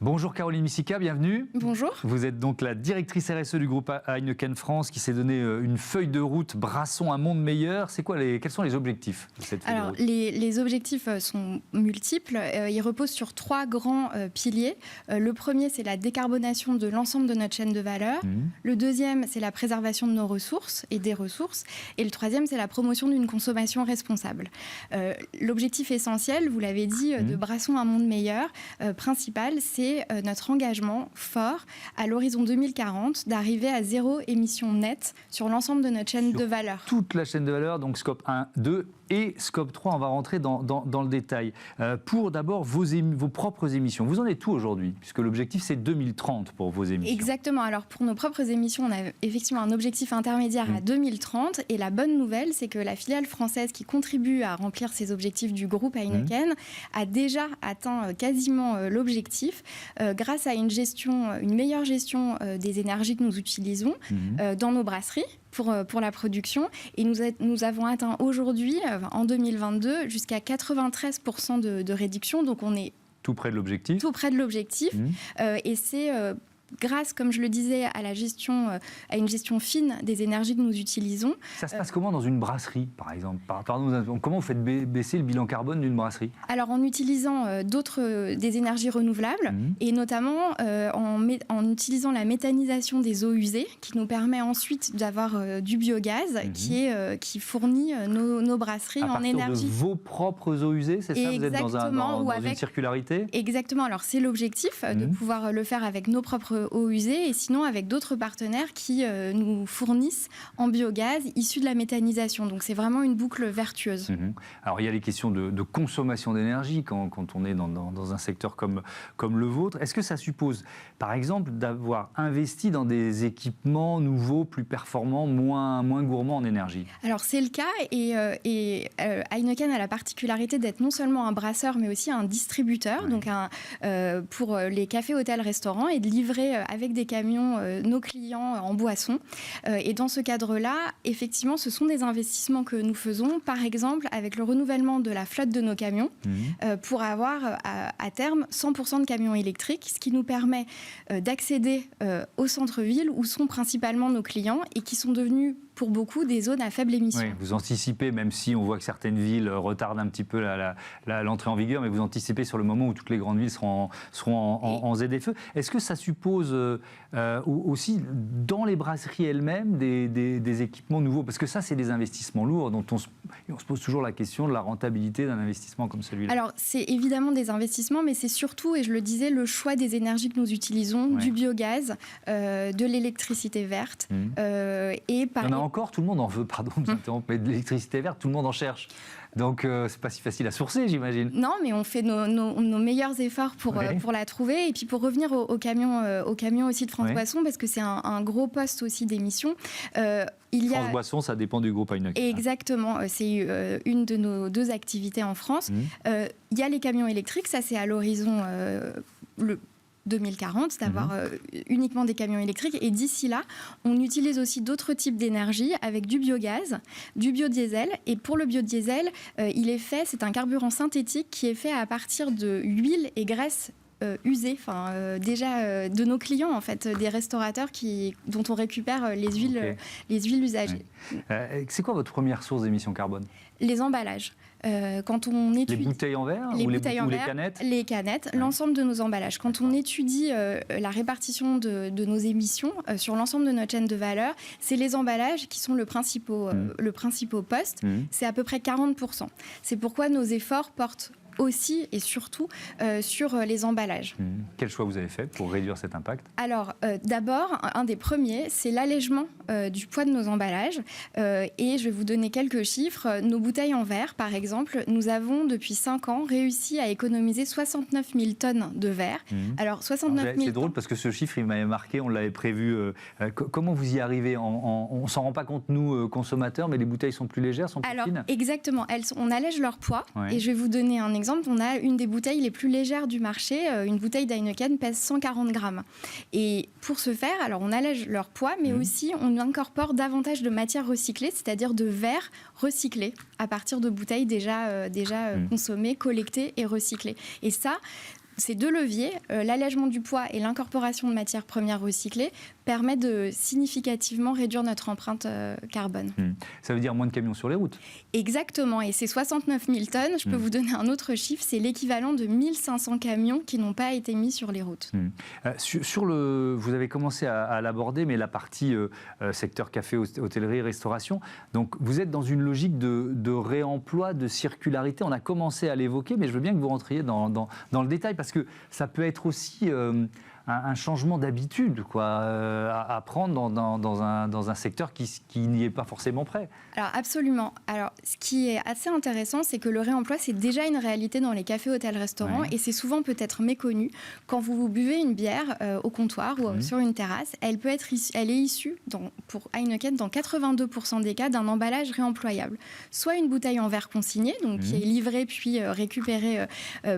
Bonjour Caroline Missika, bienvenue. Bonjour. Vous êtes donc la directrice RSE du groupe Heineken France qui s'est donné une feuille de route, brassons un monde meilleur. Quels sont les objectifs de cette feuille de route ? Les objectifs sont multiples. Ils reposent sur 3 grands piliers. Le premier, c'est la décarbonation de l'ensemble de notre chaîne de valeur. Le deuxième, c'est la préservation de nos ressources et des ressources. Et le troisième, c'est la promotion d'une consommation responsable. L'objectif essentiel, vous l'avez dit, de brassons un monde meilleur, principal, c'est notre engagement fort à l'horizon 2040 d'arriver à 0 émission nette sur l'ensemble de notre chaîne de valeur. Toute la chaîne de valeur, donc scope 1, 2 et scope 3, on va rentrer dans le détail. Pour d'abord vos propres émissions, vous en êtes où aujourd'hui ? Puisque l'objectif c'est 2030 pour vos émissions. Exactement, alors pour nos propres émissions, on a effectivement un objectif intermédiaire à 2030 et la bonne nouvelle c'est que la filiale française qui contribue à remplir ces objectifs du groupe Heineken a déjà atteint quasiment l'objectif grâce à une meilleure gestion des énergies que nous utilisons dans nos brasseries pour la production. Et nous avons atteint aujourd'hui, en 2022, jusqu'à 93% de réduction. Donc on est tout près de l'objectif. Tout près de l'objectif. Et c'est grâce, comme je le disais, à une gestion fine des énergies que nous utilisons. Ça se passe comment dans une brasserie, par exemple ? Comment vous faites baisser le bilan carbone d'une brasserie ? Alors, en utilisant des énergies renouvelables, et notamment en utilisant la méthanisation des eaux usées, qui nous permet ensuite d'avoir du biogaz qui fournit nos brasseries en énergie. À partir de vos propres eaux usées, c'est ça ? Vous êtes dans une circularité ? Exactement. Alors, c'est l'objectif de pouvoir le faire avec nos propres eaux usées et sinon avec d'autres partenaires qui nous fournissent en biogaz issu de la méthanisation. Donc c'est vraiment une boucle vertueuse. Alors il y a les questions de consommation d'énergie quand on est dans un secteur comme le vôtre. Est-ce que ça suppose par exemple d'avoir investi dans des équipements nouveaux, plus performants, moins gourmands en énergie ? Alors c'est le cas et Heineken a la particularité d'être non seulement un brasseur mais aussi un distributeur, donc pour les cafés, hôtels, restaurants et de livrer avec des camions nos clients en boisson. Et dans ce cadre-là, effectivement, ce sont des investissements que nous faisons, par exemple avec le renouvellement de la flotte de nos camions, pour avoir à terme 100% de camions électriques, ce qui nous permet d'accéder au centre-ville où sont principalement nos clients et qui sont devenus pour beaucoup des zones à faible émission. Oui, vous anticipez, même si on voit que certaines villes retardent un petit peu l'entrée en vigueur, mais vous anticipez sur le moment où toutes les grandes villes seront en ZFE. Est-ce que ça suppose aussi dans les brasseries elles-mêmes des équipements nouveaux ? Parce que ça, c'est des investissements lourds dont on se pose toujours la question de la rentabilité d'un investissement comme celui-là. Alors, c'est évidemment des investissements, mais c'est surtout, et je le disais, le choix des énergies que nous utilisons, du biogaz, de l'électricité verte, et par encore, tout le monde en veut, pardon de vous interrompre, mais de l'électricité verte, tout le monde en cherche. Donc, c'est pas si facile à sourcer, j'imagine. Non, mais on fait nos meilleurs efforts pour la trouver. Et puis, pour revenir au camion aussi de France Boisson, parce que c'est un gros poste aussi d'émission. France Boisson, ça dépend du groupe Heineken. Exactement. C'est une de nos 2 activités en France. Il y a les camions électriques, ça c'est à l'horizon 2040, d'avoir uniquement des camions électriques. Et d'ici là, on utilise aussi d'autres types d'énergie avec du biogaz, du biodiesel. Et pour le biodiesel, c'est un carburant synthétique qui est fait à partir de huile et graisse usées, déjà de nos clients en fait, des restaurateurs dont on récupère les huiles usagées. C'est quoi votre première source d'émissions carbone ? Les emballages. Quand on étudie les bouteilles en verre ou les canettes ? Les canettes, l'ensemble de nos emballages. Quand on étudie la répartition de nos émissions sur l'ensemble de notre chaîne de valeur, c'est les emballages qui sont le principal poste. C'est à peu près 40%. C'est pourquoi nos efforts portent aussi et surtout sur les emballages. Quel choix vous avez fait pour réduire cet impact ? Alors, d'abord, un des premiers, c'est l'allègement du poids de nos emballages. Et je vais vous donner quelques chiffres. Nos bouteilles en verre, par exemple, nous avons, depuis 5 ans, réussi à économiser 69 000 tonnes de verre. Alors, 69 000 C'est drôle parce que ce chiffre, il m'avait marqué, on l'avait prévu. Comment vous y arrivez ? On ne s'en rend pas compte, nous, consommateurs, mais les bouteilles sont plus légères, sont plus fines ? Exactement. On allège leur poids. Et je vais vous donner un exemple. On a une des bouteilles les plus légères du marché. Une bouteille d'Heineken pèse 140 grammes. Et pour ce faire, alors on allège leur poids, mais aussi on incorpore davantage de matières recyclées, c'est-à-dire de verre recyclé à partir de bouteilles déjà consommées, collectées et recyclées. Et ça, ces deux leviers, l'allègement du poids et l'incorporation de matières premières recyclées, permettent de significativement réduire notre empreinte carbone. Ça veut dire moins de camions sur les routes? Exactement, et ces 69 000 tonnes, je peux vous donner un autre chiffre, c'est l'équivalent de 1500 camions qui n'ont pas été mis sur les routes. Vous avez commencé à l'aborder, mais la partie secteur café, hôtellerie, restauration, donc vous êtes dans une logique de réemploi, de circularité. On a commencé à l'évoquer, mais je veux bien que vous rentriez dans le détail, parce que ça peut être aussi un changement d'habitude à prendre dans un secteur qui n'y est pas forcément prêt. Alors absolument. Alors ce qui est assez intéressant, c'est que le réemploi, c'est déjà une réalité dans les cafés, hôtels, restaurants, et c'est souvent peut-être méconnu. Quand vous buvez une bière au comptoir ou sur une terrasse, elle est issue, pour Heineken, dans 82% des cas, d'un emballage réemployable. Soit une bouteille en verre consignée, donc qui est livrée puis récupérée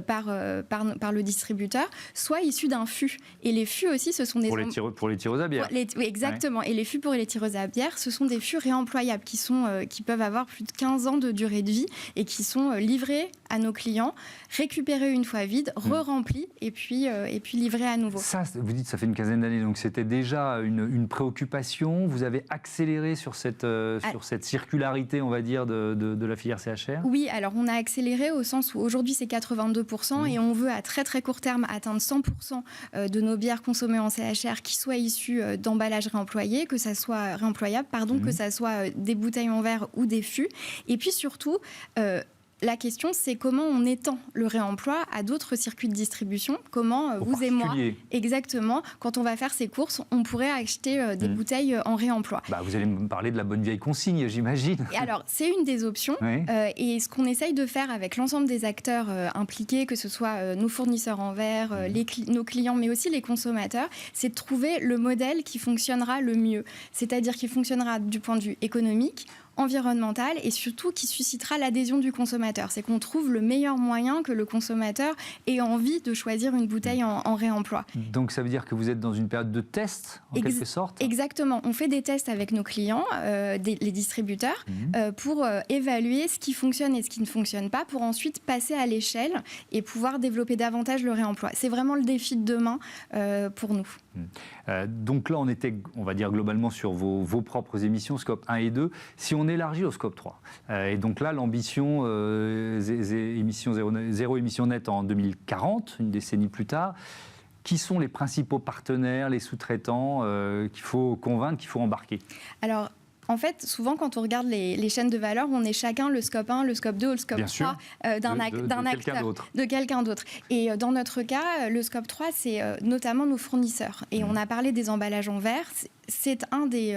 par le distributeur, soit issue d'un fût. Et les fûts aussi, ce sont des... Pour les tireuses à bière. Oui, exactement. Ouais. Et les fûts pour les tireuses à bière, ce sont des fûts réemployables qui peuvent avoir plus de 15 ans de durée de vie et qui sont livrés à nos clients, récupérés une fois vides, re-remplis et puis livrés à nouveau. Ça, vous dites, ça fait une quinzaine d'années, donc c'était déjà une préoccupation. Vous avez accéléré sur cette circularité, on va dire, de la filière CHR? Oui, alors on a accéléré au sens où aujourd'hui c'est 82% et on veut à très très court terme atteindre 100% de nos bières consommées en CHR qui soient issues d'emballages réemployés, que ça soit réemployable, que ça soit des bouteilles en verre ou des fûts. Et puis surtout, la question, c'est comment on étend le réemploi à d'autres circuits de distribution. Comment vous et moi, exactement, quand on va faire ses courses, on pourrait acheter des bouteilles en réemploi. Vous allez me parler de la bonne vieille consigne, j'imagine. Et alors, c'est une des options. Oui. Et ce qu'on essaye de faire avec l'ensemble des acteurs impliqués, que ce soit nos fournisseurs en verre, nos clients, mais aussi les consommateurs, c'est de trouver le modèle qui fonctionnera le mieux. C'est-à-dire qui fonctionnera du point de vue économique, environnemental et surtout qui suscitera l'adhésion du consommateur. C'est qu'on trouve le meilleur moyen que le consommateur ait envie de choisir une bouteille en réemploi. Donc ça veut dire que vous êtes dans une période de test, en quelque sorte? Exactement. On fait des tests avec nos clients, les distributeurs, pour évaluer ce qui fonctionne et ce qui ne fonctionne pas, pour ensuite passer à l'échelle et pouvoir développer davantage le réemploi. C'est vraiment le défi de demain pour nous. Donc là, on était, on va dire, globalement sur vos propres émissions, scope 1 et 2. Si on élargit au scope 3, et donc là, l'ambition, zéro émission nette en 2040, une décennie plus tard, qui sont les principaux partenaires, les sous-traitants qu'il faut convaincre, qu'il faut embarquer? Alors, en fait, souvent, quand on regarde les chaînes de valeur, on est chacun le scope 1, le scope 2 ou le scope 3 d'un acteur, de quelqu'un d'autre. Et dans notre cas, le scope 3, c'est notamment nos fournisseurs. Et on a parlé des emballages en verre. C'est un des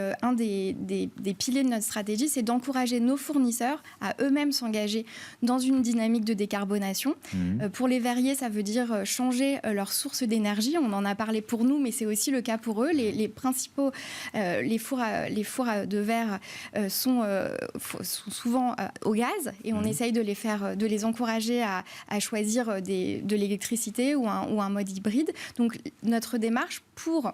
piliers de notre stratégie, c'est d'encourager nos fournisseurs à eux-mêmes s'engager dans une dynamique de décarbonation. Pour les verriers, ça veut dire changer leur source d'énergie. On en a parlé pour nous, mais c'est aussi le cas pour eux. Les principaux, les fours de verre sont souvent au gaz, et on essaye de les encourager à choisir de l'électricité ou un mode hybride. Donc notre démarche pour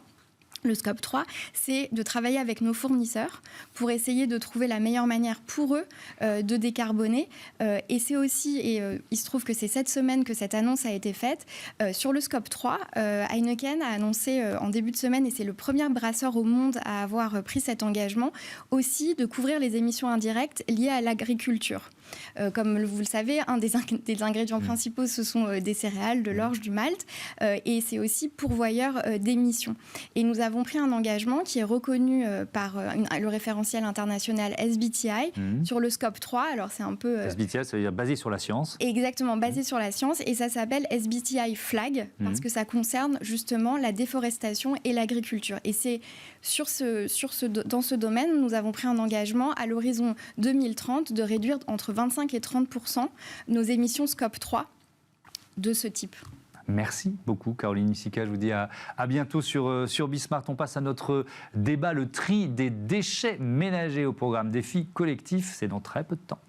le scope 3, c'est de travailler avec nos fournisseurs pour essayer de trouver la meilleure manière pour eux de décarboner. Et c'est aussi, il se trouve que c'est cette semaine que cette annonce a été faite, sur le scope 3, Heineken a annoncé en début de semaine, et c'est le premier brasseur au monde à avoir pris cet engagement, aussi de couvrir les émissions indirectes liées à l'agriculture. Comme vous le savez, un des ingrédients principaux, ce sont des céréales, de l'orge, du malt, et c'est aussi pourvoyeur d'émissions. Et nous avons pris un engagement qui est reconnu par le référentiel international SBTI sur le scope 3. Alors c'est un peu... SBTI, ça veut dire basé sur la science. Exactement, basé sur la science, et ça s'appelle SBTI Flag, parce que ça concerne justement la déforestation et l'agriculture. Et c'est dans ce domaine, nous avons pris un engagement à l'horizon 2030 de réduire entre 25 et 30% nos émissions scope 3 de ce type. Merci beaucoup, Caroline Misica. Je vous dis à bientôt sur Bismart. On passe à notre débat, le tri des déchets ménagers au programme Défi collectif. C'est dans très peu de temps.